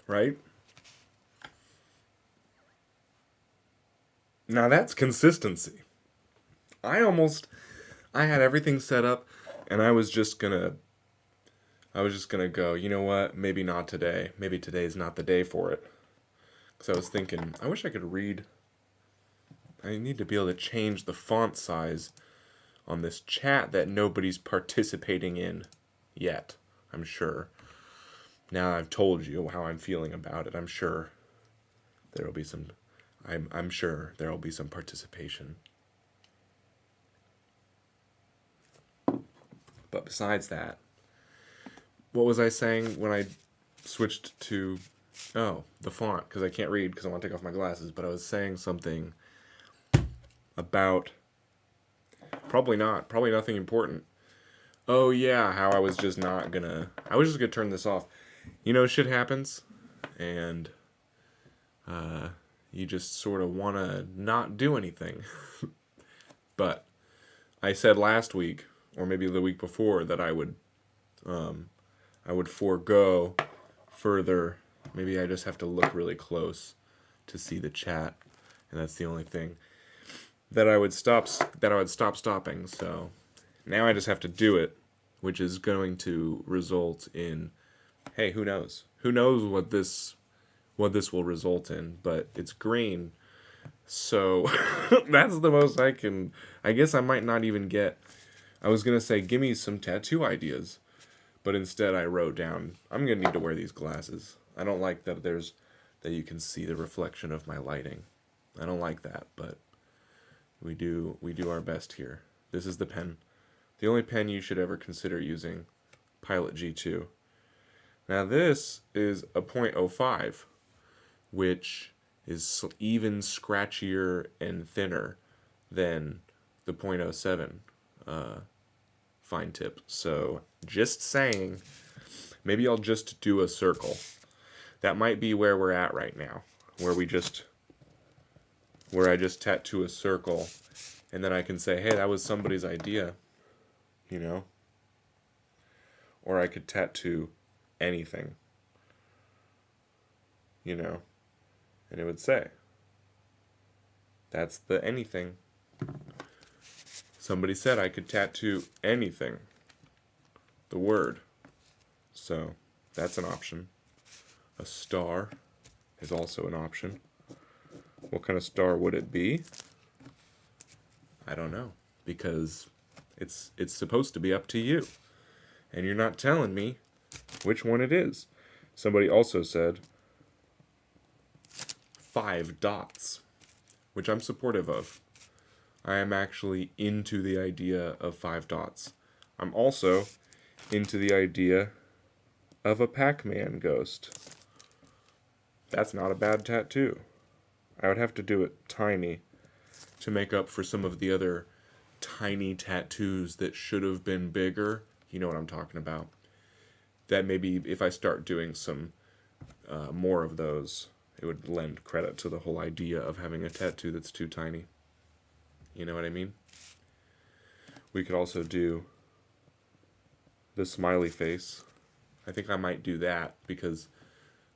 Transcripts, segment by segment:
right? Now that's consistency. I had everything set up, and I was just gonna go, you know what, maybe not today. Maybe today's not the day for it. Because I was thinking, I wish I could read. I need to be able to change the font size on this chat that nobody's participating in yet, I'm sure. Now I've told you how I'm feeling about it. I'm sure there'll be some I'm sure there'll be some participation. But besides that, what was I saying when I switched to the font, because I can't read because I want to take off my glasses, but I was saying something about probably nothing important. Oh yeah, how I was just gonna turn this off. You know, shit happens, and you just sort of want to not do anything. But I said last week, or maybe the week before, that I would forego further. Maybe I just have to look really close to see the chat, and that's the only thing that I would stop stopping. So now I just have to do it, which is going to result in, hey, who knows? Who knows what this will result in, but it's green. So that's the most I can. I guess I might not even get. I was going to say, give me some tattoo ideas, but instead I wrote down, I'm going to need to wear these glasses. I don't like that that you can see the reflection of my lighting. I don't like that, but we do our best here. This is the pen. The only pen you should ever consider using, Pilot G2. Now this is a .05, which is even scratchier and thinner than the .07 fine tip. So just saying, maybe I'll just do a circle. That might be where we're at right now, where I just tattoo a circle, and then I can say, hey, that was somebody's idea, you know? Or I could tattoo anything, you know? And it would say, that's the anything. Somebody said I could tattoo anything, the word. So that's an option. A star is also an option. What kind of star would it be? I don't know, because it's supposed to be up to you. And you're not telling me which one it is. Somebody also said 5 dots, which I'm supportive of. I am actually into the idea of 5 dots. I'm also into the idea of a Pac-Man ghost. That's not a bad tattoo. I would have to do it tiny to make up for some of the other tiny tattoos that should have been bigger. You know what I'm talking about. That maybe if I start doing some more of those, it would lend credit to the whole idea of having a tattoo that's too tiny. You know what I mean? We could also do the smiley face. I think I might do that because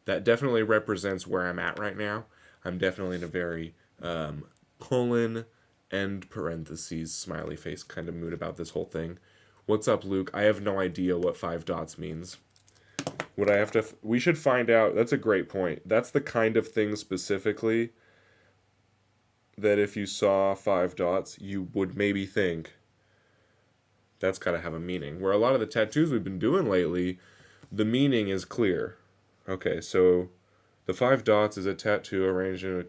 that definitely represents where I'm at right now. I'm definitely in a very colon end parentheses smiley face kind of mood about this whole thing. What's up, Luke? I have no idea what 5 dots means. We should find out. That's a great point. That's the kind of thing specifically that if you saw 5 dots, you would maybe think that's got to have a meaning. Where a lot of the tattoos we've been doing lately, the meaning is clear. Okay, so the 5 dots is a tattoo arranged in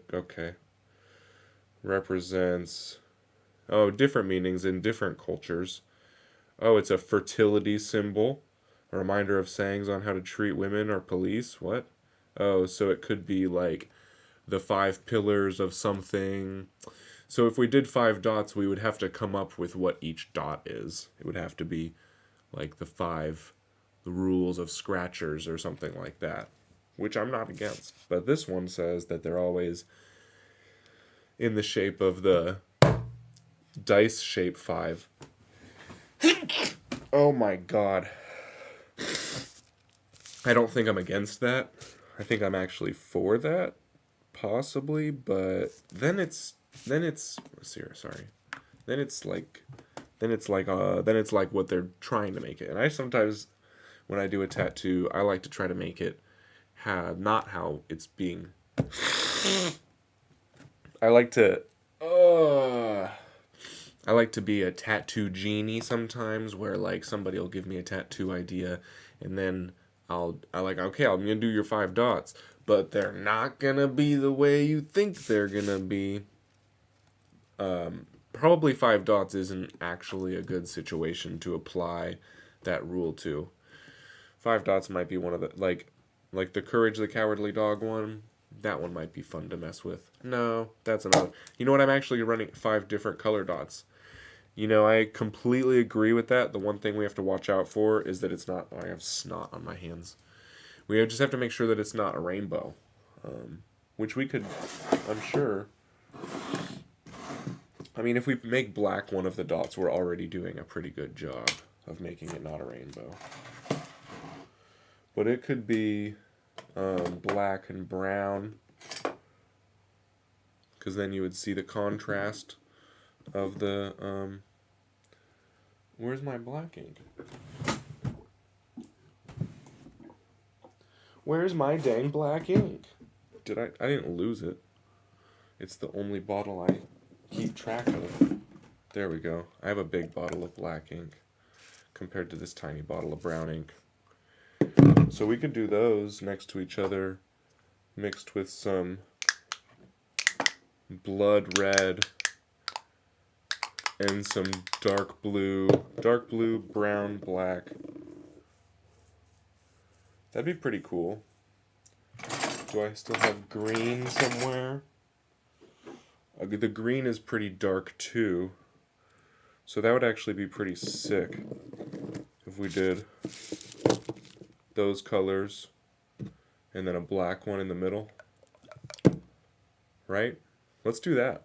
represents different meanings in different cultures. Oh, it's a fertility symbol, a reminder of sayings on how to treat women or police. What? Oh, so it could be like the 5 pillars of something. So if we did 5 dots, we would have to come up with what each dot is. It would have to be like the rules of scratchers or something like that, which I'm not against. But this one says that they're always in the shape of the dice shape 5. Oh my god. I don't think I'm against that. I think I'm actually for that, possibly, but sorry. Then it's like then it's like what they're trying to make it. And I sometimes when I do a tattoo, I like to try to make it not how it's being. I like to I like to be a tattoo genie sometimes, where like somebody will give me a tattoo idea, and then okay, I'm gonna do your 5 dots, but they're not gonna be the way you think they're gonna be. Probably 5 dots isn't actually a good situation to apply that rule to. 5 dots might be one of the like the Courage the Cowardly Dog one. That one might be fun to mess with. No, that's another. You know what? I'm actually running 5 different color dots. You know, I completely agree with that. The one thing we have to watch out for is that it's not. I have snot on my hands. We just have to make sure that it's not a rainbow, which we could, I'm sure. I mean, if we make black one of the dots, we're already doing a pretty good job of making it not a rainbow. But it could be black and brown, because then you would see the contrast of the where's my black ink? Where's my dang black ink? I didn't lose it. It's the only bottle I keep track of. There we go. I have a big bottle of black ink compared to this tiny bottle of brown ink. So we could do those next to each other, mixed with some blood red and some dark blue, brown, black. That'd be pretty cool. Do I still have green somewhere? The green is pretty dark too, so that would actually be pretty sick if we did those colors and then a black one in the middle. Right? Let's do that.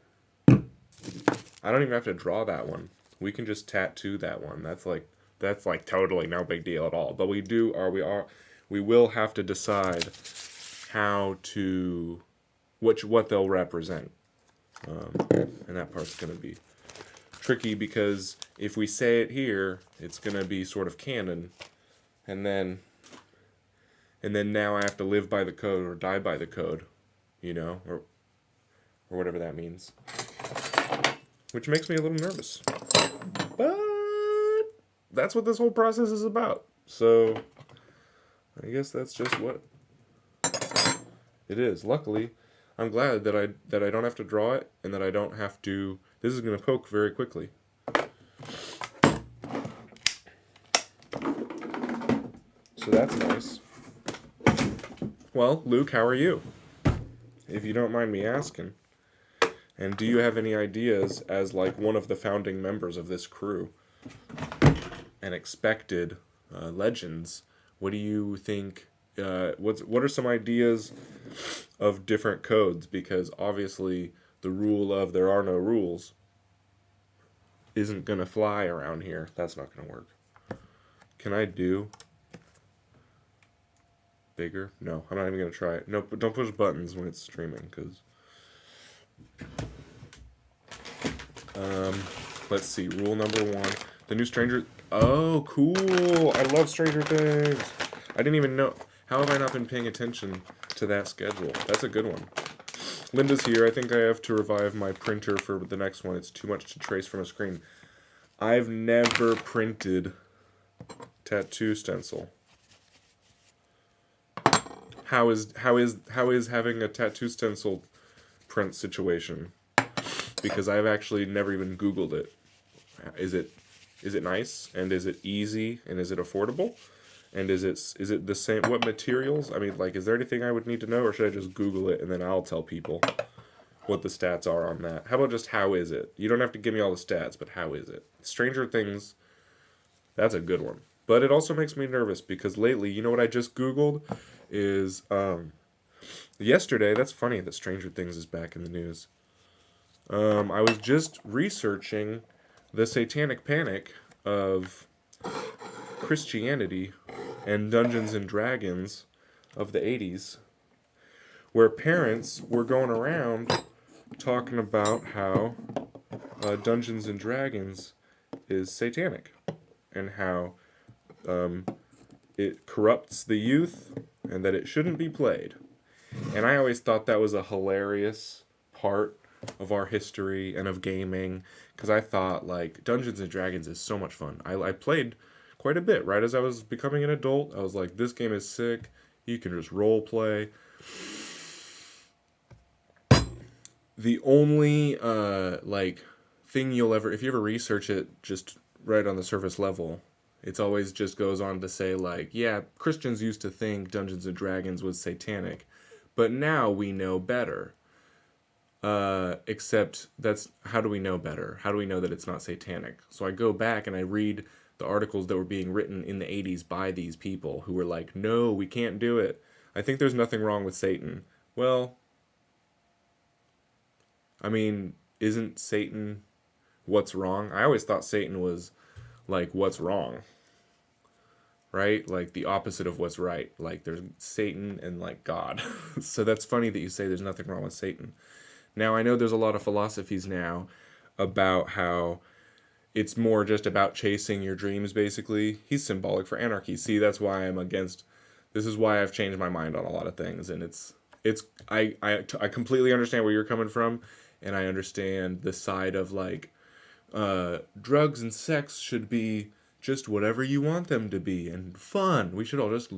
I don't even have to draw that one. We can just tattoo that one. That's like totally no big deal at all. But we will have to decide what they'll represent. And that part's going to be tricky, because if we say it here, it's going to be sort of canon, and then now I have to live by the code or die by the code, or whatever that means, which makes me a little nervous. But that's what this whole process is about. So I guess that's just what it is. Luckily, I'm glad that I don't have to draw it, and that I don't have to. This is going to poke very quickly. So that's nice. Well, Luke, how are you? If you don't mind me asking. And do you have any ideas, as like one of the founding members of this crew and expected legends? What do you think? What are some ideas of different codes? Because obviously the rule of there are no rules isn't gonna fly around here. That's not gonna work. Can I do bigger? No, I'm not even gonna try it. No, don't push buttons when it's streaming, because let's see. Rule number 1: the new Stranger. Oh, cool! I love Stranger Things. I didn't even know. How have I not been paying attention to that schedule? That's a good one. Linda's here. I think I have to revive my printer for the next one. It's too much to trace from a screen. I've never printed tattoo stencil. How is having a tattoo stencil print situation? Because I've actually never even Googled it. Is it nice, and is it easy, and is it affordable? And is it the same? What materials? I mean, like, is there anything I would need to know, or should I just Google it and then I'll tell people what the stats are on that? How about just how is it? You don't have to give me all the stats, but how is it? Stranger Things, that's a good one. But it also makes me nervous, because lately, you know what I just Googled? Is yesterday, that's funny that Stranger Things is back in the news. I was just researching the satanic panic of Christianity and Dungeons and Dragons of the 80s, where parents were going around talking about how Dungeons and Dragons is satanic and how it corrupts the youth and that it shouldn't be played. And I always thought that was a hilarious part of our history and of gaming, because I thought like Dungeons and Dragons is so much fun. I played quite a bit right as I was becoming an adult. I was like, this game is sick. You can just role play. The only like thing you'll ever, if you ever research it just right on the surface level, it's always just goes on to say like, yeah, Christians used to think Dungeons and Dragons was satanic, but now we know better. Except that's, how do we know better? How do we know that it's not satanic? So I go back and I read the articles that were being written in the 80s by these people who were like, no, we can't do it. I think there's nothing wrong with Satan. Well, I mean, isn't Satan what's wrong? I always thought Satan was like what's wrong, right? Like the opposite of what's right. Like there's Satan and like God. So that's funny that you say there's nothing wrong with Satan. Now, I know there's a lot of philosophies now about how it's more just about chasing your dreams, basically. He's symbolic for anarchy. See, that's why I'm against, this is why I've changed my mind on a lot of things. And I completely understand where you're coming from. And I understand the side of like, drugs and sex should be just whatever you want them to be and fun. We should all just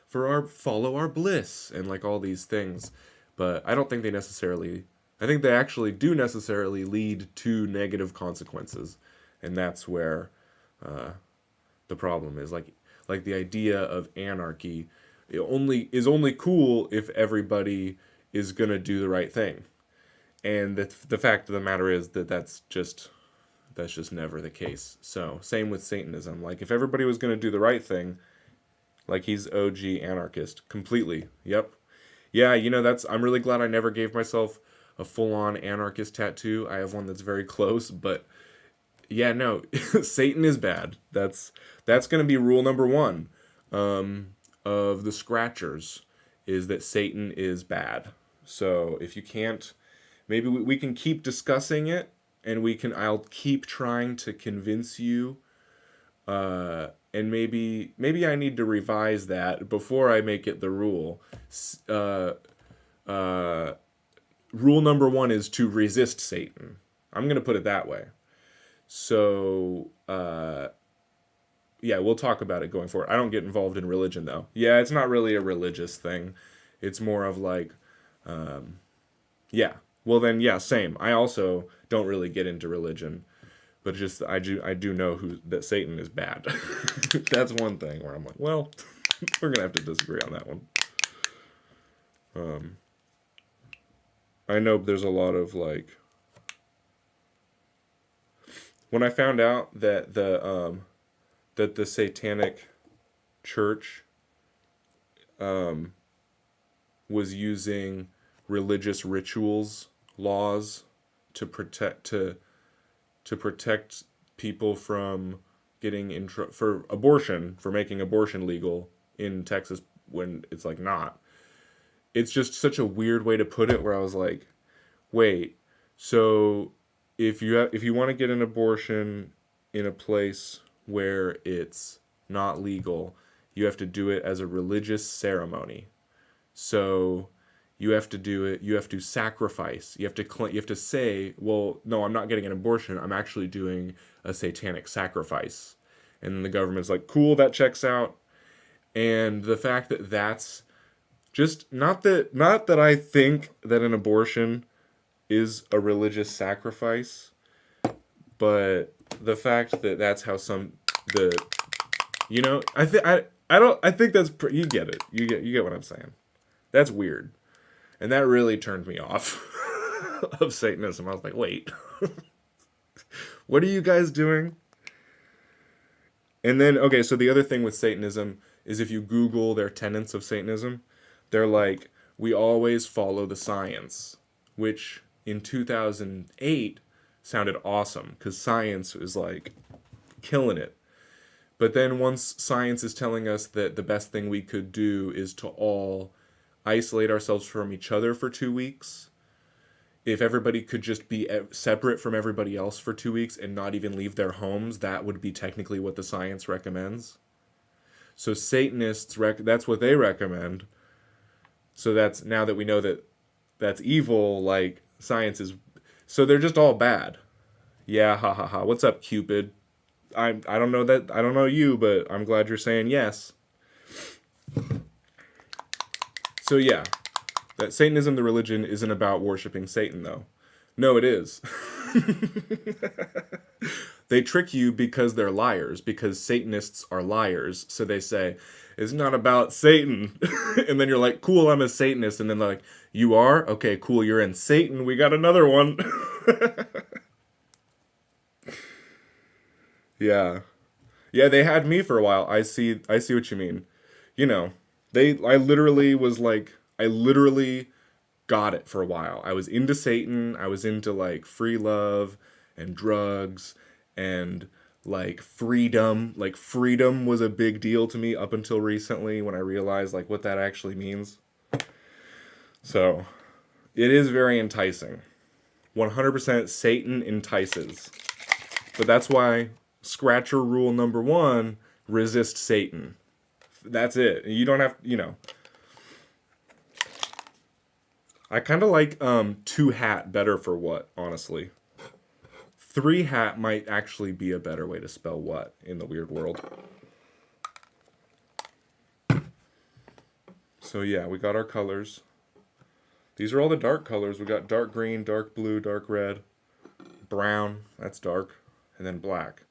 follow our bliss and like all these things. But I don't think I think they actually do necessarily lead to negative consequences. And that's where the problem is. Like the idea of anarchy is only cool if everybody is going to do the right thing. And the fact of the matter is that that's just never the case. So same with Satanism. Like if everybody was going to do the right thing, like he's OG anarchist completely. Yep. Yeah, I'm really glad I never gave myself a full-on anarchist tattoo. I have one that's very close, but yeah, no, Satan is bad. That's going to be rule number one of the Scratchers, is that Satan is bad. So if you can't, maybe we can keep discussing it, and I'll keep trying to convince you, and maybe I need to revise that before I make it the rule. Rule number one is to resist Satan. I'm going to put it that way. So, yeah, we'll talk about it going forward. I don't get involved in religion, though. Yeah, it's not really a religious thing. It's more of like, yeah. Well, then, yeah, same. I also don't really get into religion, but just I do know that Satan is bad. That's one thing where I'm like, well, we're gonna have to disagree on that one. I know there's a lot of like, when I found out that the Satanic Church was using religious rituals laws to protect people from getting in for abortion, for making abortion legal in Texas when it's like not. It's just such a weird way to put it, where I was like, wait, so if you want to get an abortion in a place where it's not legal, you have to do it as a religious ceremony. So you have to do it, you have to sacrifice, you have to say, well, no, I'm not getting an abortion, I'm actually doing a satanic sacrifice. And the government's like, cool, that checks out. And the fact that that's just not that I think that an abortion is a religious sacrifice, but the fact that that's how I think that's you get it. You get what I'm saying. That's weird. And that really turned me off of Satanism. I was like, wait, what are you guys doing? And then, okay, so the other thing with Satanism is if you Google their tenets of Satanism, they're like, we always follow the science, which in 2008 sounded awesome because science is like killing it. But then once science is telling us that the best thing we could do is to all isolate ourselves from each other for 2 weeks. If everybody could just be separate from everybody else for 2 weeks and not even leave their homes, that would be technically what the science recommends. So Satanists, that's what they recommend. So that's, now that we know that that's evil, like, science is, so they're just all bad. Yeah, ha ha ha. What's up, Cupid? I don't know that, I don't know you, but I'm glad you're saying yes. So yeah, that Satanism, the religion, isn't about worshiping Satan, though. No, it is. They trick you because they're liars, because Satanists are liars. So they say, it's not about Satan. And then you're like, cool, I'm a Satanist. And then they're like, you are? Okay, cool, you're in Satan. We got another one. Yeah. Yeah, they had me for a while. I see what you mean. You know, I literally got it for a while. I was into Satan. I was into like free love and drugs and like freedom. Like freedom was a big deal to me up until recently when I realized like what that actually means. So, it is very enticing. 100% Satan entices. But that's why Scratcher rule number 1, resist Satan. That's it. You don't have, I kind of like 2 hat better for what, honestly. 3 hat might actually be a better way to spell what in the weird world. So yeah, we got our colors. These are all the dark colors. We got dark green, dark blue, dark red, brown, that's dark, and then black.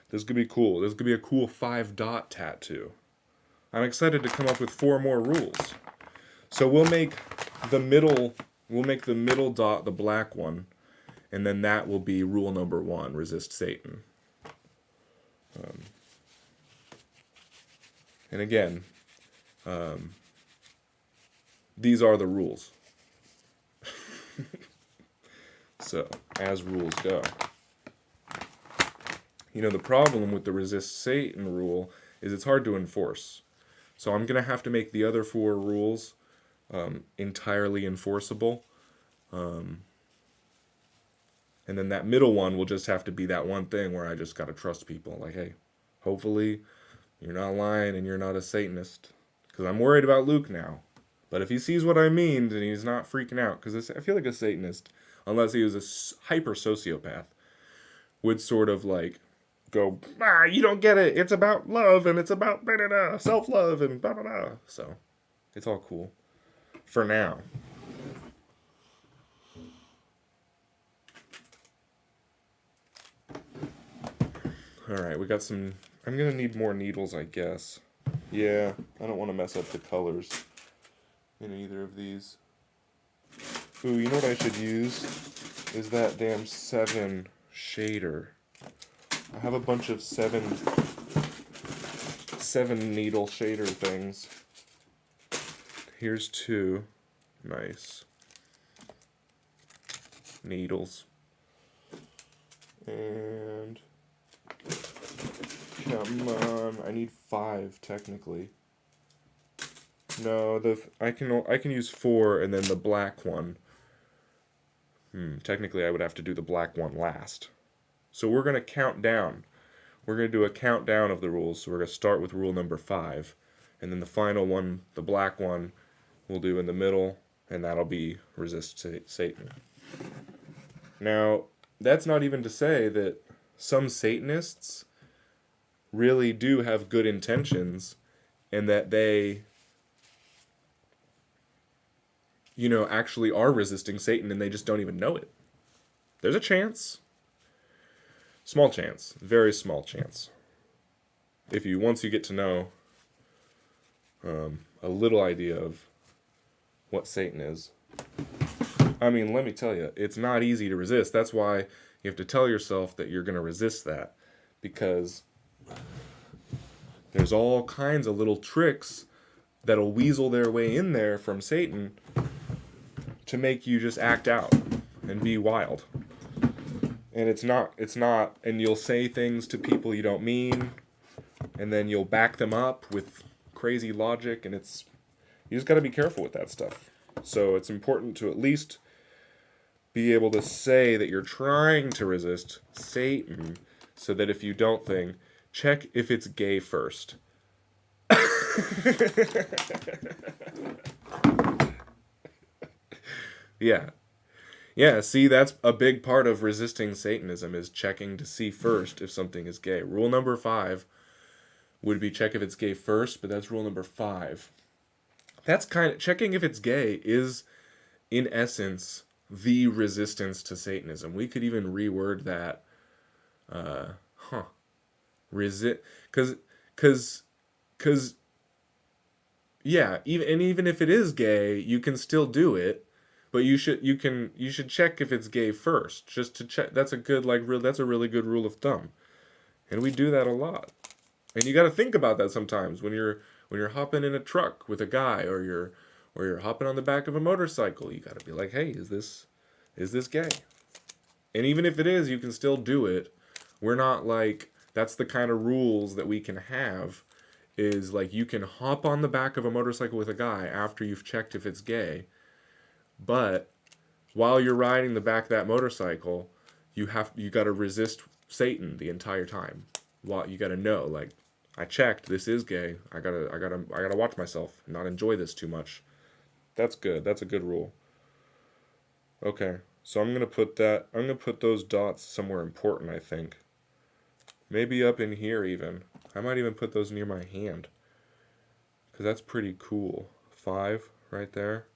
This could be cool. This could be a cool 5-dot tattoo. I'm excited to come up with 4 more rules. So we'll make the middle dot the black one, and then that will be rule number 1, resist Satan. And again, these are the rules. So, as rules go. The problem with the resist Satan rule is it's hard to enforce. So I'm going to have to make the other 4 rules entirely enforceable. And then that middle one will just have to be that one thing where I just got to trust people. Like, hey, hopefully you're not lying and you're not a Satanist. Because I'm worried about Luke now. But if he sees what I mean, then he's not freaking out. Because I feel like a Satanist, unless he was a hyper sociopath, would sort of like go, you don't get it. It's about love and it's about self-love and blah, blah, blah. So, it's all cool. For now. Alright, we got some... I'm going to need more needles, I guess. Yeah, I don't want to mess up the colors in either of these. Ooh, you know what I should use? Is that damn 7 shader. I have a bunch of 7 needle shader things. Here's 2. Nice. Needles. And... come on, I need 5 technically. No, I can use 4 and then the black one. Technically I would have to do the black one last. So we're going to count down. We're going to do a countdown of the rules. So we're going to start with rule number 5. And then the final one, the black one, we'll do in the middle. And that'll be resist Satan. Now, that's not even to say that some Satanists really do have good intentions and that they, actually are resisting Satan and they just don't even know it. There's a chance. Small chance. Very small chance. Once you get to know a little idea of what Satan is. I mean, let me tell you, it's not easy to resist. That's why you have to tell yourself that you're going to resist that. Because there's all kinds of little tricks that'll weasel their way in there from Satan to make you just act out and be wild. And it's not, and you'll say things to people you don't mean, and then you'll back them up with crazy logic, and it's, You just got to be careful with that stuff. So it's important to at least be able to say that you're trying to resist Satan, so that if you don't think, check if it's gay first. Yeah. Yeah, see, that's a big part of resisting Satanism, is checking to see first if something is gay. Rule number 5 would be check if it's gay first, but that's rule number 5. That's kind of, checking if it's gay is, in essence, the resistance to Satanism. We could even reword that. Resist, because, yeah, even if it is gay, you can still do it. But you should check if it's gay first, just to check. That's a good that's a really good rule of thumb, and we do that a lot. And you got to think about that sometimes when you're hopping in a truck with a guy, or you're hopping on the back of a motorcycle. You got to be like, hey, is this gay? And even if it is, you can still do it. We're not like, that's the kind of rules that we can have, is like you can hop on the back of a motorcycle with a guy after you've checked if it's gay. But while you're riding the back of that motorcycle, you got to resist Satan the entire time. Well, you got to know, like, I checked, this is gay. I gotta watch myself and not enjoy this too much. That's good. That's a good rule. Okay, so I'm gonna put those dots somewhere important, I think. Maybe up in here even. I might even put those near my hand, because that's pretty cool. 5 right there.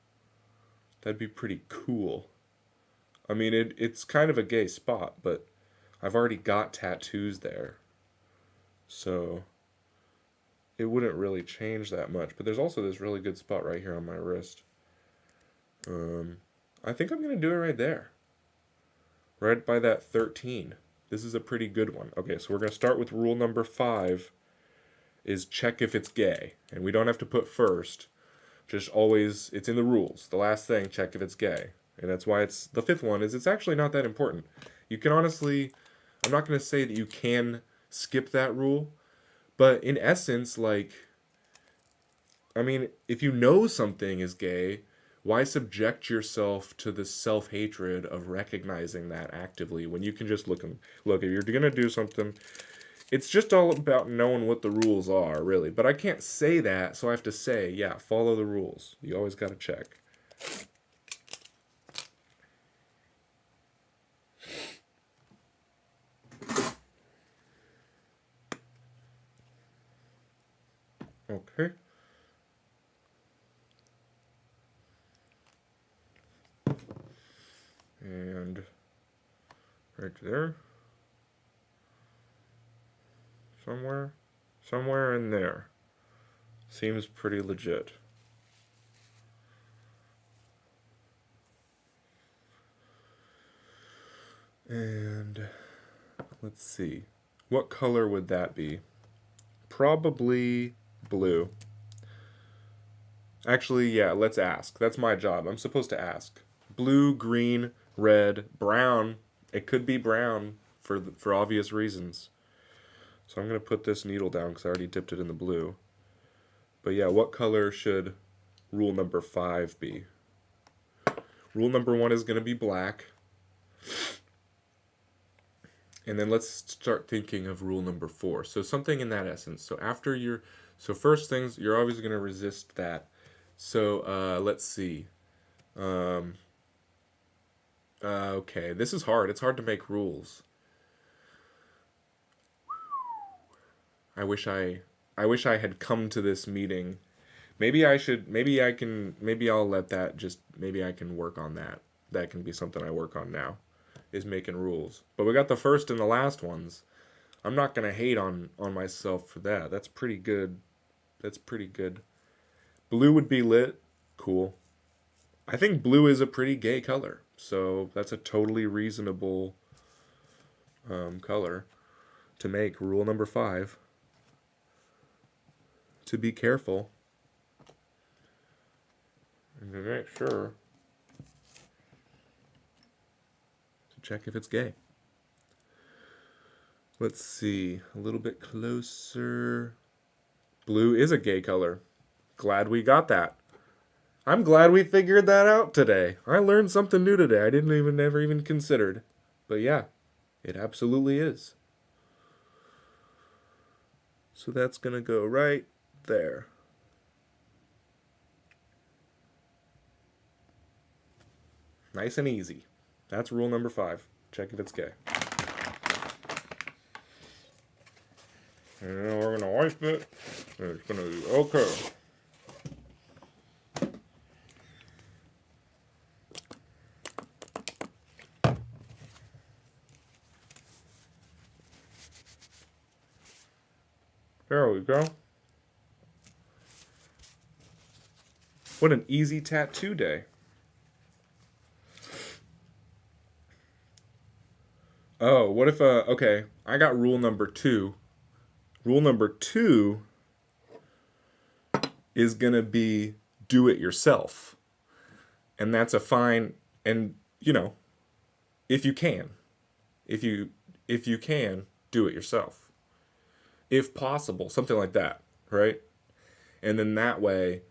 That'd be pretty cool. I mean, it's kind of a gay spot, but I've already got tattoos there, so it wouldn't really change that much. But there's also this really good spot right here on my wrist. I think I'm going to do it right there. Right by that 13. This is a pretty good one. Okay, so we're going to start with rule number 5, is check if it's gay. And we don't have to put first. Just always, it's in the rules. The last thing, check if it's gay. And that's why it's, the 5th one is, it's actually not that important. You can honestly, I'm not going to say that you can skip that rule, but in essence, like, I mean, if you know something is gay, why subject yourself to the self-hatred of recognizing that actively, when you can just look, if you're going to do something, it's just all about knowing what the rules are, really. But I can't say that, so I have to say, yeah, follow the rules. You always got to check. Okay. And right there. Somewhere in there. Seems pretty legit. And let's see. What color would that be? Probably blue. Actually, yeah, let's ask. That's my job. I'm supposed to ask. Blue, green, red, brown. It could be brown for obvious reasons. So I'm going to put this needle down because I already dipped it in the blue. But yeah, what color should rule number 5 be? Rule number 1 is going to be black. And then let's start thinking of rule number 4. So something in that essence. So first things, you're always going to resist that. So let's see. Okay, this is hard. It's hard to make rules. I wish I had come to this meeting. Maybe I'll let that just, maybe I can work on that. That can be something I work on now, is making rules. But we got the first and the last ones. I'm not going to hate on myself for that. That's pretty good. That's pretty good. Blue would be lit. Cool. I think blue is a pretty gay color. So that's a totally reasonable color to make. Rule number 5. To be careful. And to make sure to check if it's gay. Let's see. A little bit closer. Blue is a gay color. Glad we got that. I'm glad we figured that out today. I learned something new today. I didn't even never even considered. But yeah, it absolutely is. So that's going to go right there. Nice and easy. That's rule number 5. Check if it's gay. And then we're going to wipe it. And it's going to be okay. There we go. What an easy tattoo day. Oh, what if, okay, I got rule number 2. Rule number 2 is going to be do it yourself. And that's a fine, and, you know, if you can. If you can, do it yourself. If possible, something like that, right? And then that way,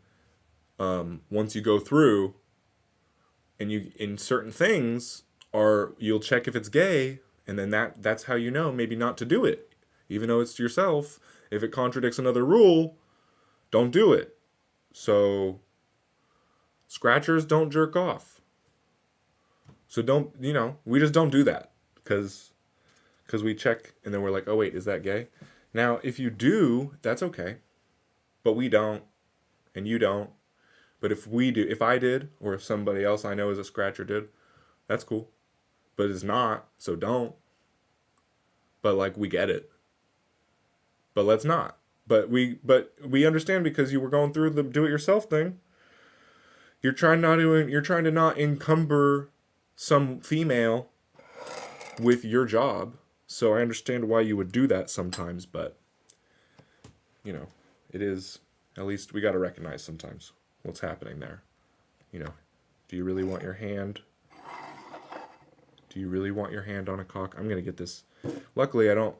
once you go through, and you in certain things are you'll check if it's gay, and then that's how you know maybe not to do it, even though it's yourself. If it contradicts another rule, don't do it. So scratchers don't jerk off. So don't, we just don't do that because we check and then we're like, oh wait, is that gay? Now, if you do, that's okay. But we don't, and you don't. But if we do, if I did, or if somebody else I know is a scratcher did, that's cool. But it's not, so don't. But like, we get it. But let's not. But we understand because you were going through the do-it-yourself thing. You're trying to not encumber some female with your job. So I understand why you would do that sometimes, but it is, at least we got to recognize sometimes what's happening there. Do you really want your hand? Do you really want your hand on a cock? I'm going to get this. Luckily, I don't.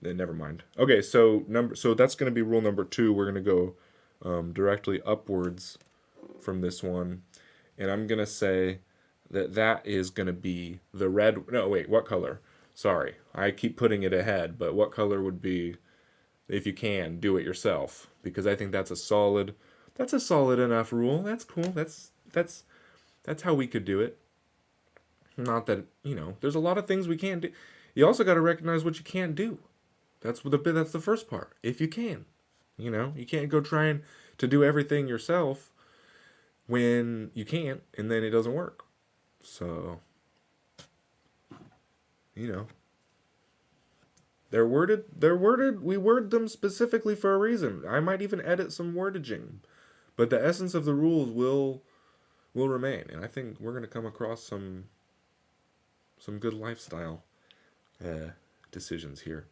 Never mind. Okay, so that's going to be rule number 2. We're going to go directly upwards from this one. And I'm going to say that is going to be the red. No, wait, what color? Sorry, I keep putting it ahead, but what color would be, if you can, do it yourself? Because I think that's a solid enough rule. That's cool. That's how we could do it. Not that, there's a lot of things we can't do. You also got to recognize what you can't do. That's the first part. If you can, you can't go trying to do everything yourself when you can't, and then it doesn't work. So, we word them specifically for a reason. I might even edit some wordaging, but the essence of the rules will remain. And I think we're going to come across some good lifestyle decisions here.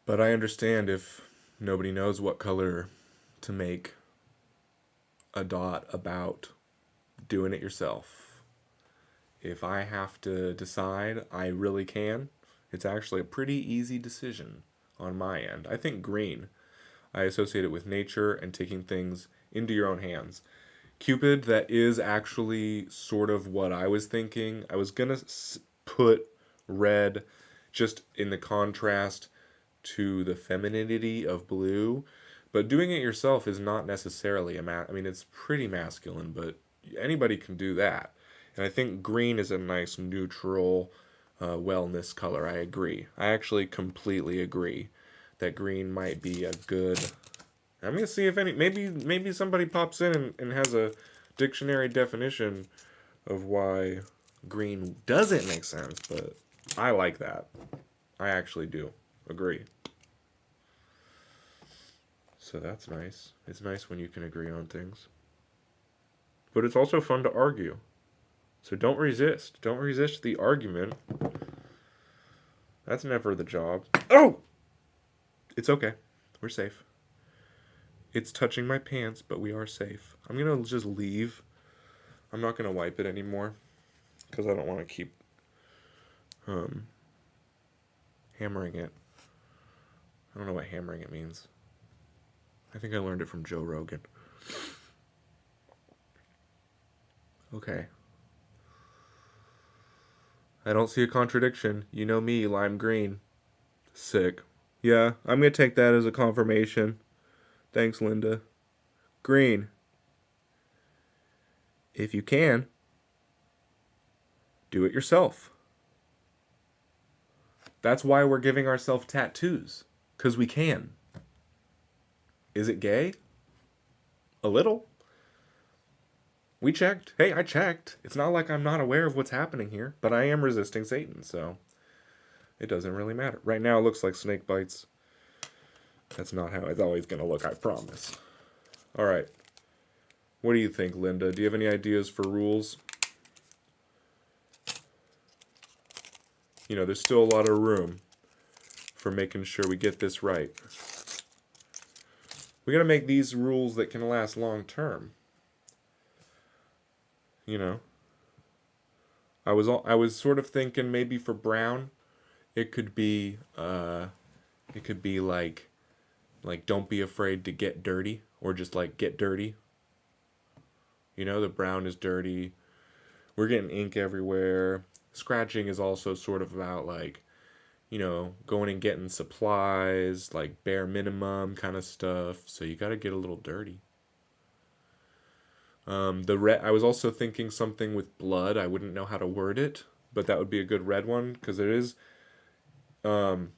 But I understand if nobody knows what color to make a dot about doing it yourself. If I have to decide, I really can. It's actually a pretty easy decision on my end. I think green. I associate it with nature and taking things into your own hands. Cupid, that is actually sort of what I was thinking. I was going to put red just in the contrast to the femininity of blue, but doing it yourself is not necessarily it's pretty masculine, but anybody can do that. And I think green is a nice neutral wellness color. I agree. I actually completely agree that green might be a good. I'm gonna see if maybe somebody pops in and has a dictionary definition of why green doesn't make sense, but I like that. I actually do agree. So that's nice. It's nice when you can agree on things. But it's also fun to argue. So don't resist. Don't resist the argument. That's never the job. Oh! It's okay. We're safe. It's touching my pants, but we are safe. I'm going to just leave. I'm not going to wipe it anymore because I don't want to keep Hammering it. I don't know what hammering it means. I think I learned it from Joe Rogan. Okay. I don't see a contradiction. You know me, lime green. Sick. Yeah, I'm going to take that as a confirmation. Thanks, Linda. Green. If you can, do it yourself. That's why we're giving ourselves tattoos. Because we can. Is it gay? A little. We checked. Hey, I checked. It's not like I'm not aware of what's happening here, but I am resisting Satan, so it doesn't really matter. Right now it looks like snake bites. That's not how it's always going to look, I promise. All right. What do you think, Linda? Do you have any ideas for rules? You know, there's still a lot of room for making sure we get this right. We got to make these rules that can last long term. You know, I was sort of thinking maybe for brown, it could be like don't be afraid to get dirty, or just like get dirty. You know, the brown is dirty. We're getting ink everywhere. Scratching is also sort of about like, you know, going and getting supplies, like bare minimum kind of stuff. So you got to get a little dirty. The red. I was also thinking something with blood. I wouldn't know how to word it, but that would be a good red one because it is. But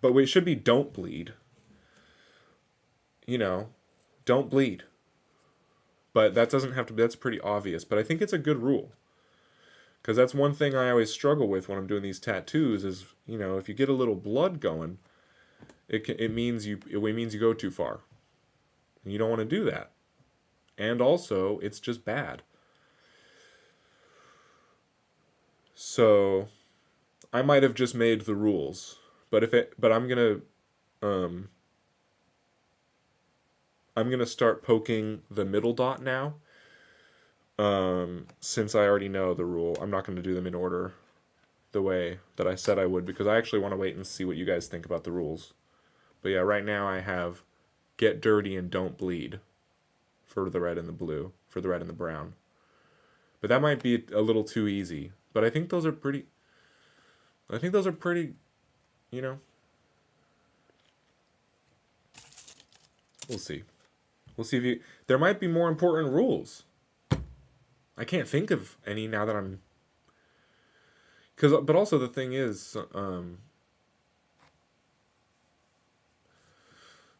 it should be don't bleed. You know, don't bleed. But that doesn't have to be. That's pretty obvious. But I think it's a good rule. Because that's one thing I always struggle with when I'm doing these tattoos is, you know, if you get a little blood going, it means you go too far, and you don't want to do that. And also, it's just bad. So, I might have just made the rules, but I'm gonna start poking the middle dot now. Since I already know the rule, I'm not going to do them in order the way that I said I would, because I actually want to wait and see what you guys think about the rules. But yeah, right now I have get dirty and don't bleed for the red and the blue, for the red and the brown. But that might be a little too easy. But I think those are pretty, you know. We'll see. We'll see if there might be more important rules. I can't think of any now that I'm... But also the thing is,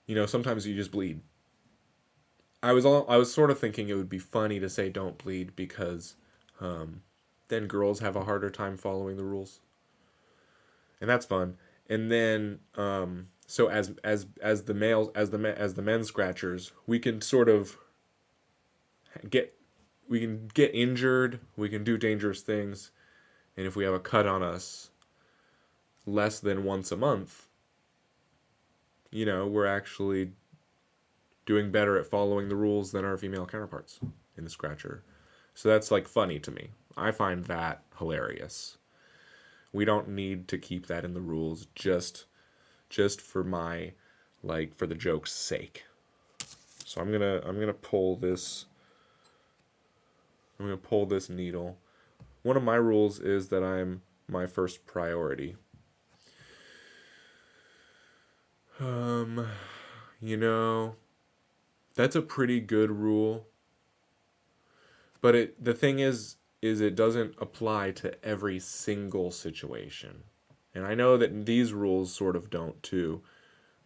you know, sometimes you just bleed. I was sort of thinking it would be funny to say don't bleed because then girls have a harder time following the rules, and that's fun. And then so as the men scratchers, we can sort of get injured, we can do dangerous things, and if we have a cut on us less than once a month, you know, we're actually doing better at following the rules than our female counterparts in the scratcher. So that's like funny to me. I find that hilarious. We don't need to keep that in the rules just for my, like, for the joke's sake. So I'm gonna pull this. I'm gonna pull this needle. One of my rules is that I'm my first priority. You know, that's a pretty good rule. But the thing is it doesn't apply to every single situation. And I know that these rules sort of don't too.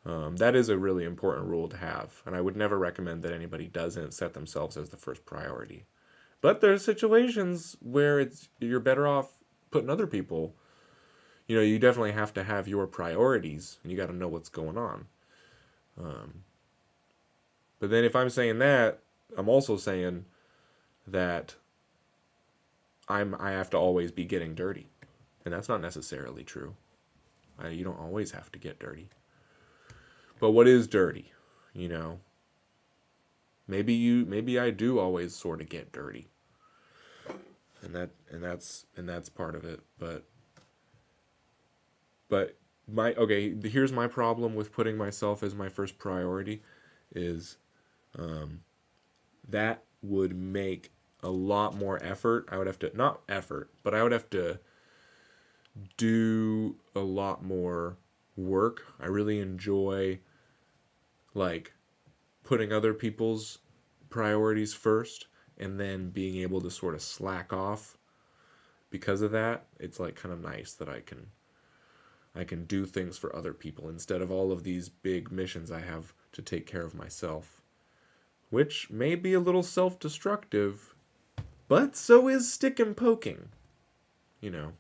That is a really important rule to have. And I would never recommend that anybody doesn't set themselves as the first priority. But there's situations where you're better off putting other people. You know, you definitely have to have your priorities, and you got to know what's going on. But then if I'm saying that, I'm also saying that I have to always be getting dirty, and that's not necessarily true. You don't always have to get dirty. But what is dirty? You know, maybe I do always sort of get dirty, and that's part of it. But But here's my problem with putting myself as my first priority is that would make a lot more effort. I would have to, not effort, but I would have to do a lot more work. I really enjoy like putting other people's priorities first and then being able to sort of slack off because of that. It's like kind of nice that I can do things for other people instead of all of these big missions I have to take care of myself, which may be a little self-destructive, but so is stick and poking. You know,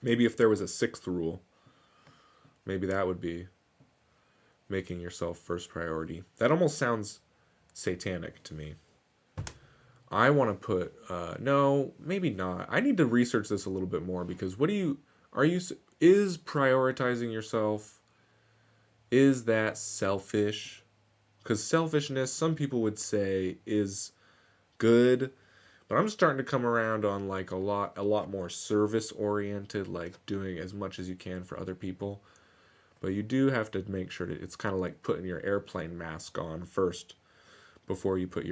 maybe if there was a sixth rule, maybe that would be making yourself first priority. That almost sounds satanic to me. I want to put, no, maybe not. I need to research this a little bit more because is prioritizing yourself, is that selfish? Because selfishness, some people would say, is good, but I'm starting to come around on like a lot more service oriented, like doing as much as you can for other people. But you do have to make sure that it's kind of like putting your airplane mask on first before you put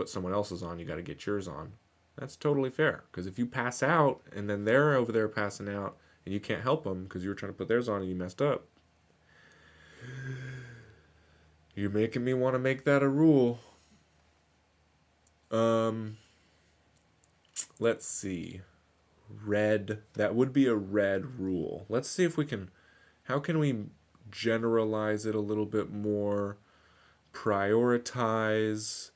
someone else's on. You got to get yours on. That's totally fair, because if you pass out and then they're over there passing out and you can't help them because you were trying to put theirs on and you messed up, you're making me want to make that a rule. Let's see. Red. That would be a red rule. Let's see if we can. How can we generalize it a little bit more? Prioritize.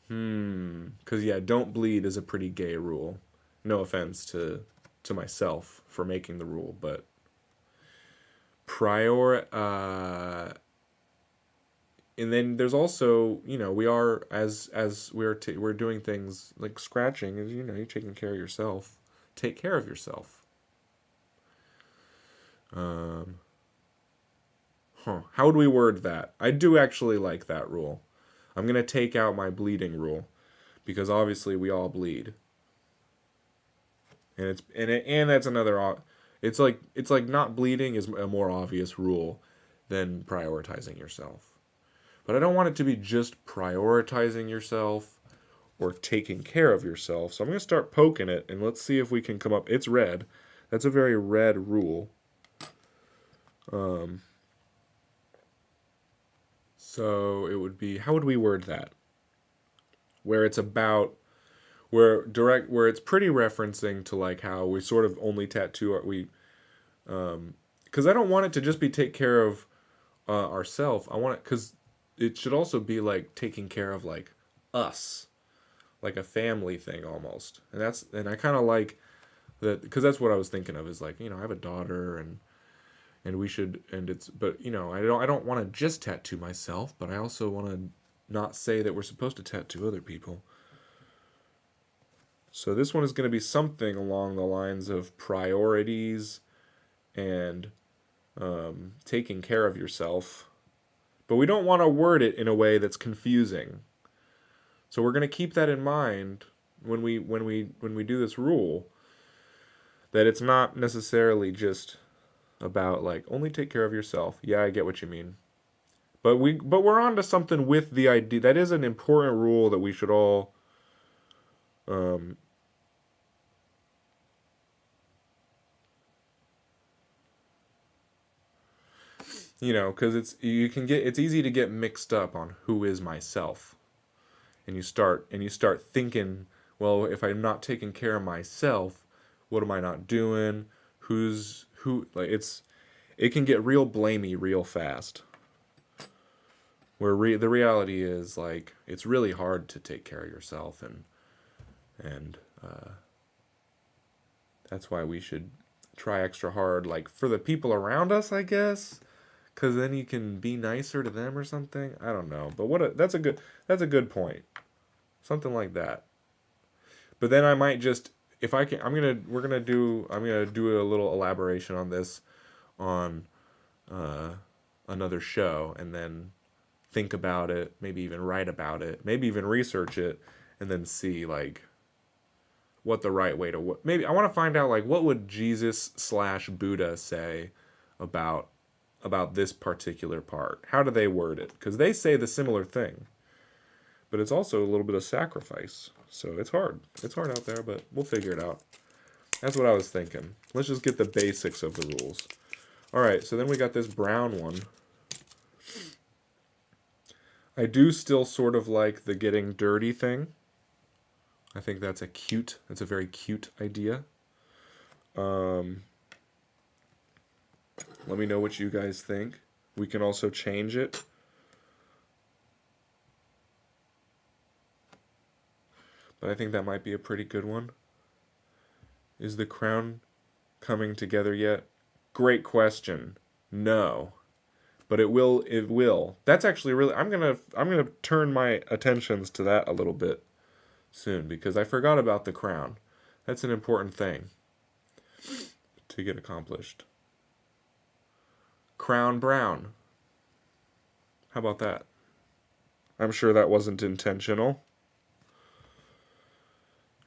Because, yeah, don't bleed is a pretty gay rule. No offense to myself for making the rule, but and then there's also, we are, as we're doing things like scratching, is, you're taking care of yourself. Take care of yourself. How would we word that? I do actually like that rule. I'm going to take out my bleeding rule because obviously we all bleed. And that's another, it's like not bleeding is a more obvious rule than prioritizing yourself. But I don't want it to be just prioritizing yourself or taking care of yourself. So I'm going to start poking it and let's see if we can come up. It's red. That's a very red rule. So it would be, how would we word that? Where it's about, where it's pretty referencing to like how we sort of only tattoo because I don't want it to just be take care of ourselves. I want it, because it should also be like taking care of like us, like a family thing almost. And I kind of like that, because that's what I was thinking of, is like, I have a daughter and we should, and it's, but I don't want to just tattoo myself, but I also want to not say that we're supposed to tattoo other people. So this one is going to be something along the lines of priorities and taking care of yourself. But we don't want to word it in a way that's confusing. So we're going to keep that in mind when we do this rule, that it's not necessarily just about like only take care of yourself. Yeah, I get what you mean. But we're on to something with the idea that is an important rule that we should all because it's easy to get mixed up on who is myself, and you start thinking, well, if I'm not taking care of myself, what am I not doing? Like it can get real blamey real fast. Where the reality is, like, it's really hard to take care of yourself, and that's why we should try extra hard, like, for the people around us, I guess. Because then you can be nicer to them or something. I don't know. But that's a good point. Something like that. But then I might just, if I can, I'm gonna do a little elaboration on this on another show, and then think about it, maybe even write about it, maybe even research it, and then see like what the right way to maybe I want to find out like what would Jesus slash Buddha say about this particular part. How do they word it? Because they say the similar thing, but it's also a little bit of sacrifice. So it's hard. It's hard out there, but we'll figure it out. That's what I was thinking. Let's just get the basics of the rules. All right, so then we got this brown one. I do still sort of like the getting dirty thing. I think that's a very cute idea. Let me know what you guys think. We can also change it. But I think that might be a pretty good one. Is the crown coming together yet? Great question. No. But it will. That's actually really I'm going to turn my attentions to that a little bit soon because I forgot about the crown. That's an important thing to get accomplished. Crown brown. How about that? I'm sure that wasn't intentional.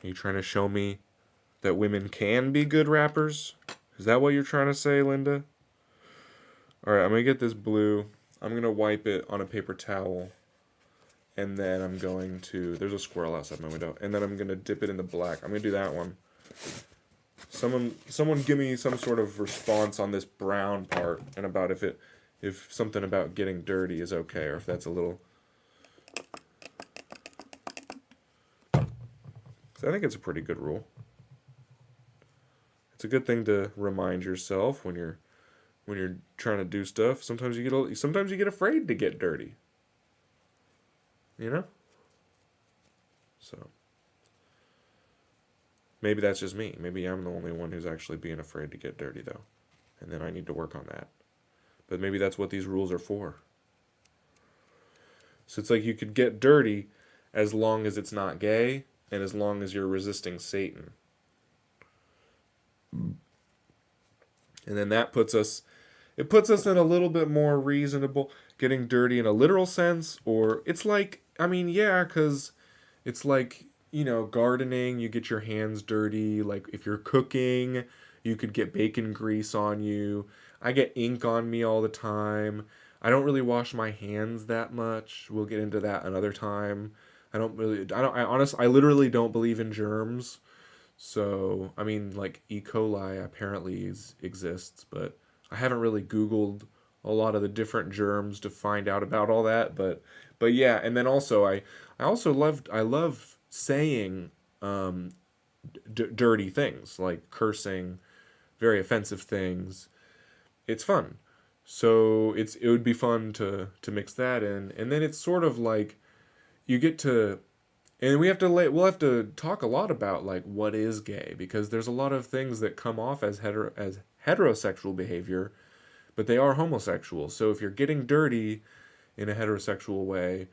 Are you trying to show me that women can be good rappers? Is that what you're trying to say, Linda? Alright, I'm going to get this blue. I'm going to wipe it on a paper towel. And then I'm going to... There's a squirrel outside my window. And then I'm going to dip it in the black. I'm going to do that one. Someone give me some sort of response on this brown part. And about if something about getting dirty is okay. Or if that's a little... So I think it's a pretty good rule. It's a good thing to remind yourself when you're trying to do stuff. Sometimes you get afraid to get dirty. You know? So maybe that's just me. Maybe I'm the only one who's actually being afraid to get dirty though. And then I need to work on that. But maybe that's what these rules are for. So it's like you could get dirty as long as it's not gay and as long as you're resisting Satan. And then that puts us in a little bit more reasonable, getting dirty in a literal sense, or it's like, I mean, yeah, because it's like, you know, gardening, you get your hands dirty, like if you're cooking, you could get bacon grease on you. I get ink on me all the time. I don't really wash my hands that much. We'll get into that another time. I literally don't believe in germs. So, I mean, like E. coli apparently exists, but I haven't really Googled a lot of the different germs to find out about all that. But yeah, and then also I love saying dirty things like cursing, very offensive things. It's fun. So it would be fun to mix that in, and then it's sort of like you get to. And we'll have to talk a lot about like what is gay, because there's a lot of things that come off as heterosexual behavior, but they are homosexual. So if you're getting dirty in a heterosexual way,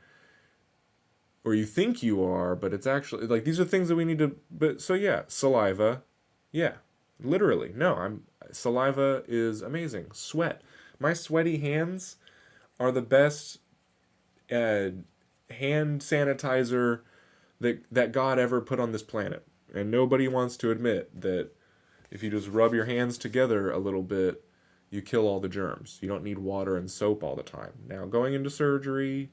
or you think you are, but it's actually like these are things that we need to. But so yeah, saliva, yeah, literally no. Saliva is amazing. Sweat, my sweaty hands are the best hand sanitizer that God ever put on this planet. And nobody wants to admit that if you just rub your hands together a little bit, you kill all the germs. You don't need water and soap all the time. Now, going into surgery,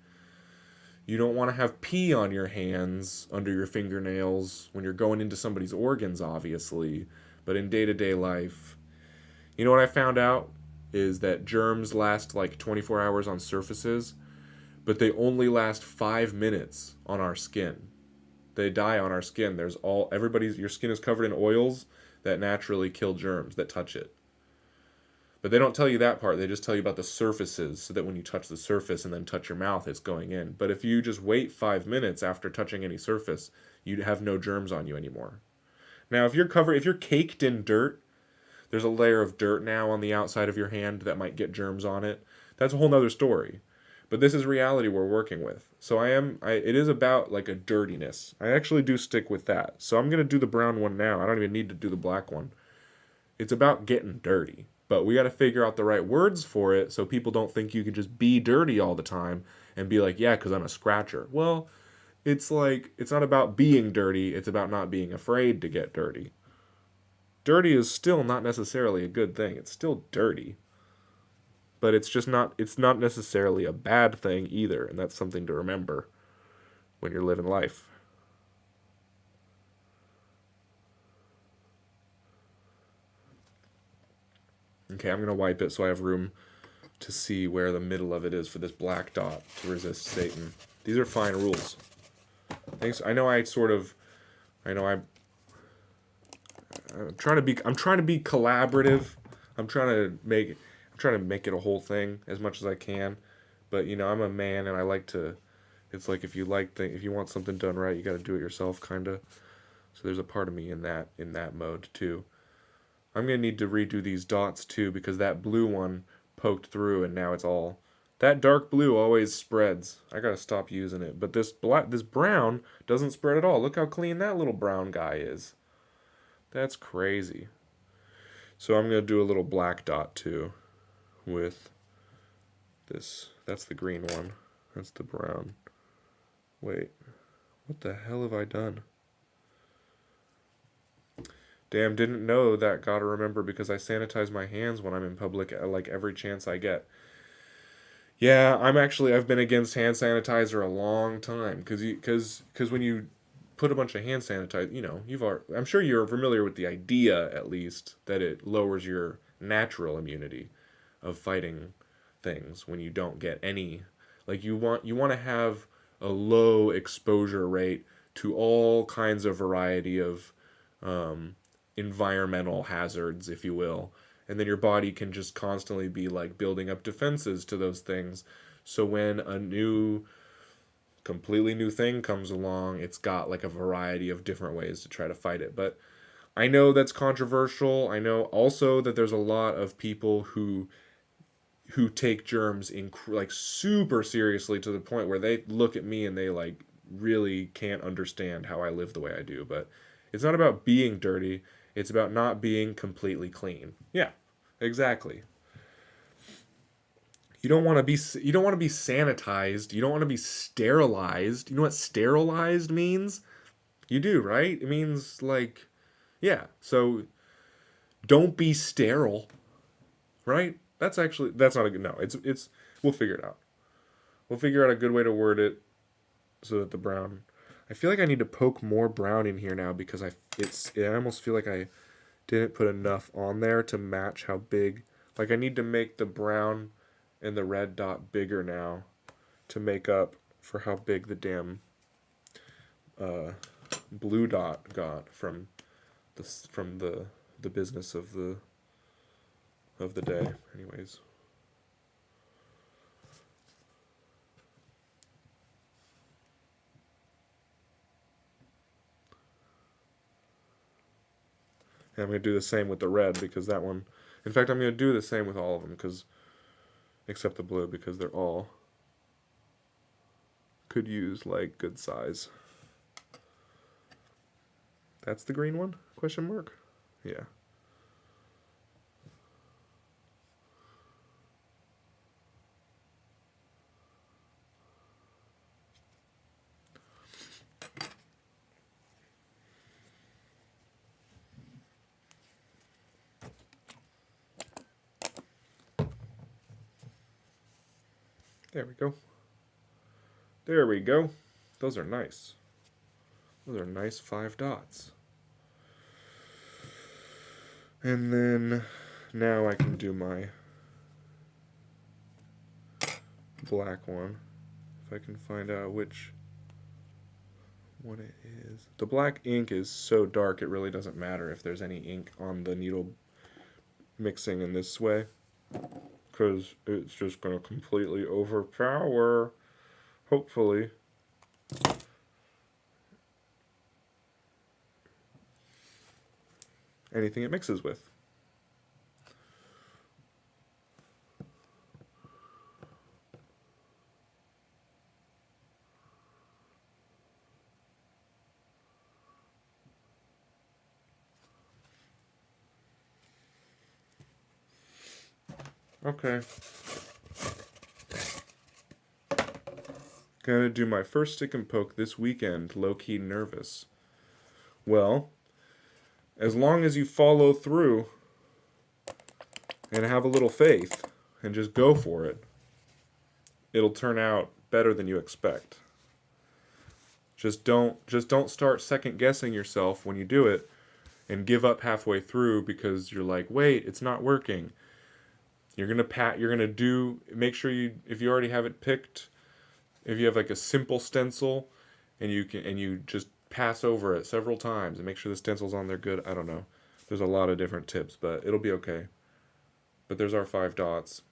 you don't want to have pee on your hands under your fingernails when you're going into somebody's organs, obviously. But in day-to-day life, you know what I found out is that germs last like 24 hours on surfaces, but they only last 5 minutes on our skin. They die on our skin. Your skin is covered in oils that naturally kill germs that touch it. But they don't tell you that part. They just tell you about the surfaces so that when you touch the surface and then touch your mouth, it's going in. But if you just wait 5 minutes after touching any surface, you have no germs on you anymore. Now, if you're caked in dirt, there's a layer of dirt now on the outside of your hand that might get germs on it. That's a whole nother story. But this is reality we're working with. So it is about like a dirtiness. I actually do stick with that. So I'm going to do the brown one now. I don't even need to do the black one. It's about getting dirty. But we got to figure out the right words for it so people don't think you can just be dirty all the time and be like, yeah, because I'm a scratcher. Well, It's like, it's not about being dirty, it's about not being afraid to get dirty. Dirty is still not necessarily a good thing. It's still dirty. But it's not necessarily a bad thing either, and that's something to remember when you're living life. Okay, I'm going to wipe it so I have room to see where the middle of it is for this black dot to resist Satan. These are fine rules. Thanks. I know I'm trying to be collaborative. I'm trying to make it a whole thing as much as I can. But I'm a man and I like to, it's like if you want something done right, you got to do it yourself kind of. So there's a part of me in that mode too. I'm going to need to redo these dots too because that blue one poked through and now it's all, that dark blue always spreads. I got to stop using it. But this brown doesn't spread at all. Look how clean that little brown guy is. That's crazy. So I'm going to do a little black dot too with this. That's the green one. That's the brown. Wait. What the hell have I done? Damn, didn't know that. Gotta remember because I sanitize my hands when I'm in public like every chance I get. Yeah, I've been against hand sanitizer a long time cuz when you put a bunch of hand sanitizer, I'm sure you're familiar with the idea at least that it lowers your natural immunity of fighting things when you don't get any, like you want to have a low exposure rate to all kinds of variety of environmental hazards, if you will. And then your body can just constantly be like building up defenses to those things. So when a completely new thing comes along, it's got like a variety of different ways to try to fight it. But I know that's controversial. I know also that there's a lot of people who take germs like super seriously to the point where they look at me and they like really can't understand how I live the way I do. But it's not about being dirty. It's about not being completely clean. Yeah, exactly. You don't want to be sanitized. You don't want to be sterilized. You know what sterilized means? You do, right? It means like, yeah. So don't be sterile, right? That's not a good, no. It's we'll figure it out. We'll figure out a good way to word it so that the brown, I feel like I need to poke more brown in here now because I almost feel like I didn't put enough on there to match how big. Like I need to make the brown and the red dot bigger now to make up for how big the damn blue dot got from the business of the day. Anyways. And I'm going to do the same with the red because that one, in fact, I'm going to do the same with all of them except the blue because they're all could use like good size. That's the green one? Question mark? Yeah. There we go. There we go. Those are nice. Those are nice 5 dots. And then now I can do my black one. If I can find out which one it is. The black ink is so dark it really doesn't matter if there's any ink on the needle mixing in this way, because it's just going to completely overpower, hopefully, anything it mixes with. Okay. Gonna do my first stick and poke this weekend, low-key nervous. Well, as long as you follow through and have a little faith and just go for it, it'll turn out better than you expect. Just don't start second guessing yourself when you do it and give up halfway through because you're like, "Wait, it's not working." You're going to make sure if you already have it picked, if you have like a simple stencil and you just pass over it several times and make sure the stencil's on there good. I don't know. There's a lot of different tips, but it'll be okay. But there's our 5 dots.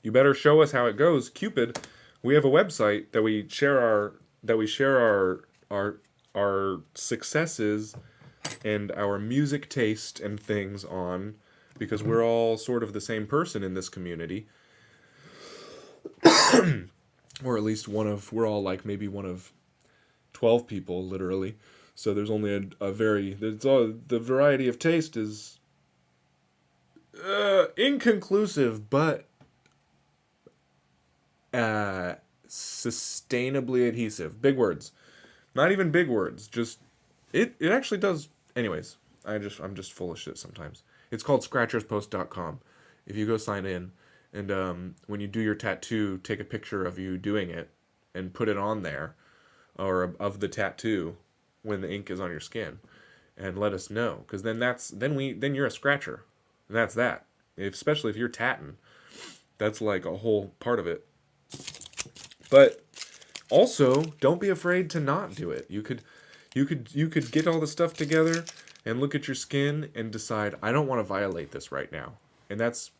You better show us how it goes, Cupid. We have a website that we share our successes and our music taste and things on, because we're all sort of the same person in this community. Or at least we're all like maybe one of 12 people, literally. So there's only the variety of taste is inconclusive, but sustainably adhesive. Big words. Not even big words. Just it actually does. Anyways, I'm just full of shit sometimes. It's called scratcherspost.com. If you go sign in and when you do your tattoo, take a picture of you doing it and put it on there, or of the tattoo when the ink is on your skin, and let us know, because then you're a scratcher, and that's that. Especially if you're tatting, that's like a whole part of it. But also, don't be afraid to not do it. You could get all the stuff together and look at your skin and decide, I don't want to violate this right now. And that's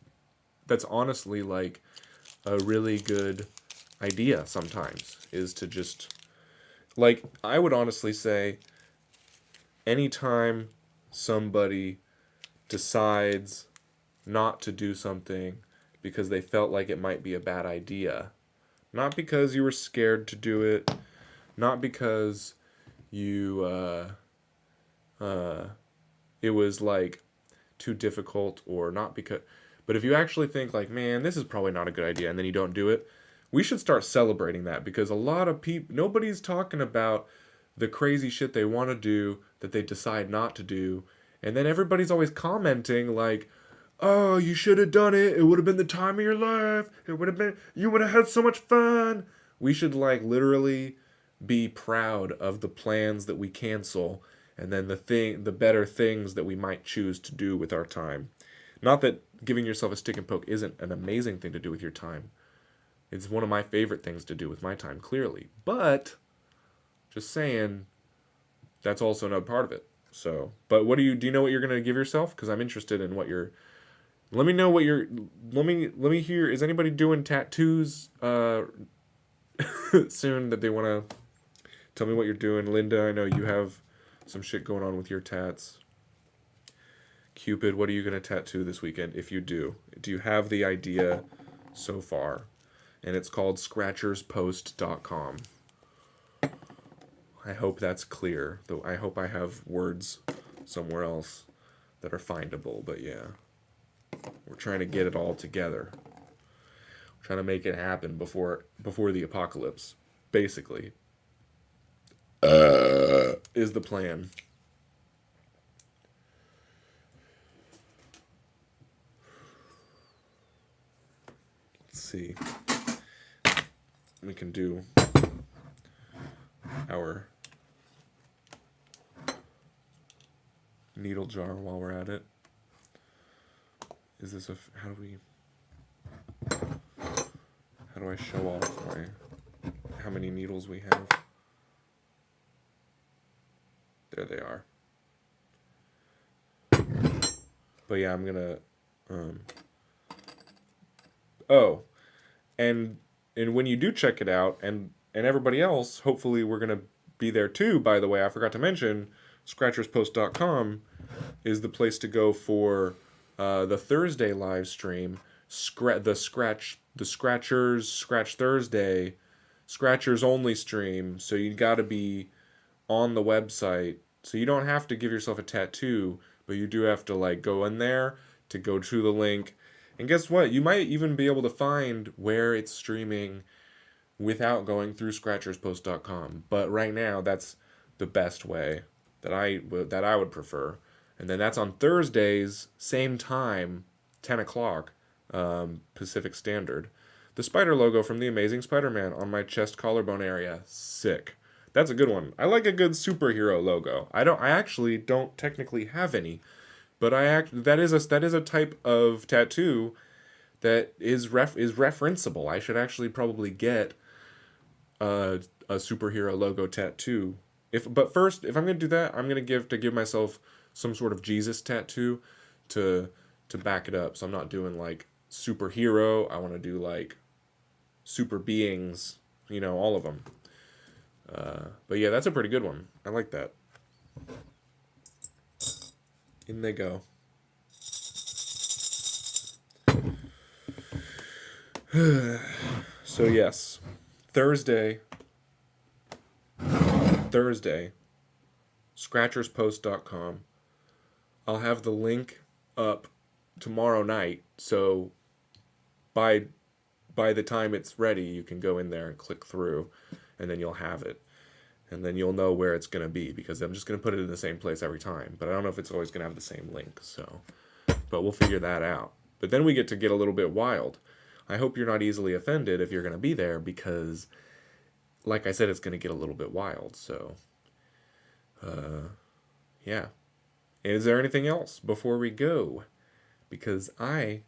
honestly like a really good idea sometimes, is to just, like, I would honestly say anytime somebody decides not to do something because they felt like it might be a bad idea, not because you were scared to do it, not because you it was like too difficult, or not because, but if you actually think like, man, this is probably not a good idea, and then you don't do it, we should start celebrating that, because a lot of people, nobody's talking about the crazy shit they want to do that they decide not to do, and then everybody's always commenting like, oh, you should have done it. It would have been the time of your life. You would have had so much fun. We should like literally be proud of the plans that we cancel, and then the better things that we might choose to do with our time. Not that giving yourself a stick and poke isn't an amazing thing to do with your time. It's one of my favorite things to do with my time, clearly. But just saying, that's also another part of it. So, but do you know what you're going to give yourself? Because I'm interested in what you're. Let me know what you're. Let me hear. Is anybody doing tattoos soon that they want to tell me what you're doing? Linda, I know you have some shit going on with your tats. Cupid, what are you going to tattoo this weekend if you do? Do you have the idea so far? And it's called scratcherspost.com. I hope that's clear, though I hope I have words somewhere else that are findable, but yeah. We're trying to get it all together. We're trying to make it happen before the apocalypse, basically. Is the plan. Let's see. We can do our needle jar while we're at it. Is this how do I show off how many needles we have? There they are. But yeah, I'm gonna and when you do check it out, and everybody else, hopefully we're gonna be there too, by the way. I forgot to mention, scratcherspost.com is the place to go for the Thursday live stream, the Scratchers Scratch Thursday, Scratchers only stream. So you got to be on the website. So you don't have to give yourself a tattoo, but you do have to like go in there to the link. And guess what? You might even be able to find where it's streaming without going through scratcherspost.com. But right now, that's the best way that I would prefer. And then that's on Thursdays, same time, 10 o'clock, Pacific Standard. The spider logo from The Amazing Spider-Man on my chest collarbone area. Sick. That's a good one. I like a good superhero logo. I actually don't technically have any, but that is a type of tattoo that is referenceable. I should actually probably get a superhero logo tattoo. But first, if I'm gonna do that, I'm gonna give myself some sort of Jesus tattoo to back it up. So I'm not doing like superhero. I want to do like super beings. All of them. But yeah, that's a pretty good one. I like that. In they go. So yes, Thursday, scratcherspost.com. I'll have the link up tomorrow night, so by the time it's ready, you can go in there and click through, and then you'll have it. And then you'll know where it's going to be, because I'm just going to put it in the same place every time. But I don't know if it's always going to have the same link, so. But we'll figure that out. But then we get a little bit wild. I hope you're not easily offended if you're going to be there, because, like I said, it's going to get a little bit wild. So, yeah. Is there anything else before we go? Because I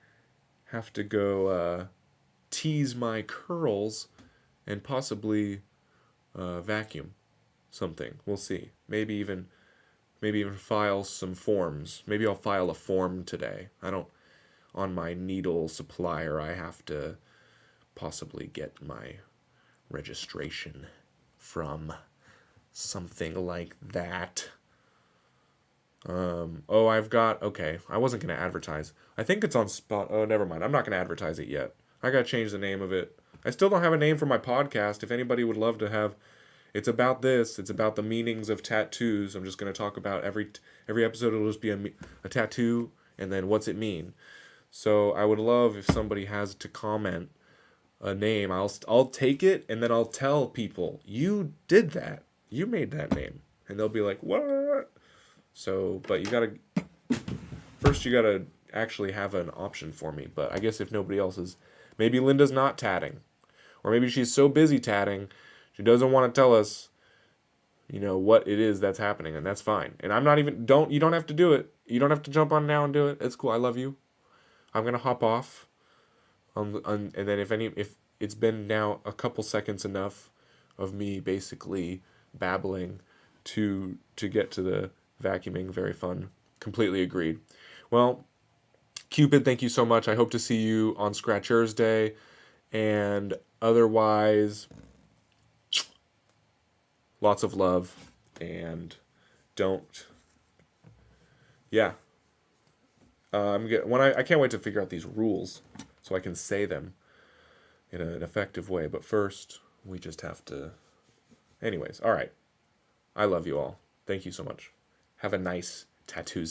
have to go tease my curls and possibly vacuum something. We'll see. Maybe even file some forms. Maybe I'll file a form today. On my needle supplier, I have to possibly get my registration from something like that. Okay. I wasn't going to advertise. I think it's on Spot. Oh, never mind. I'm not going to advertise it yet. I got to change the name of it. I still don't have a name for my podcast. If anybody would love to have, it's about this. It's about the meanings of tattoos. I'm just going to talk about every episode. It'll just be a tattoo and then what's it mean. So I would love if somebody has to comment a name. I'll take it and then I'll tell people, you did that. You made that name. And they'll be like, what? So, but you gotta actually have an option for me. But I guess if nobody else is, maybe Linda's not tatting. Or maybe she's so busy tatting, she doesn't want to tell us, what it is that's happening. And that's fine. And I'm not even, you don't have to do it. You don't have to jump on now and do it. It's cool. I love you. I'm going to hop off. And then if it's been now a couple seconds enough of me basically babbling to get to the vacuuming, very fun. Completely agreed. Well, Cupid, thank you so much. I hope to see you on Scratchers Day. And otherwise, lots of love. And yeah. I can't wait to figure out these rules so I can say them in an effective way. But first, we just have to. Anyways, all right. I love you all. Thank you so much. Have a nice tattoos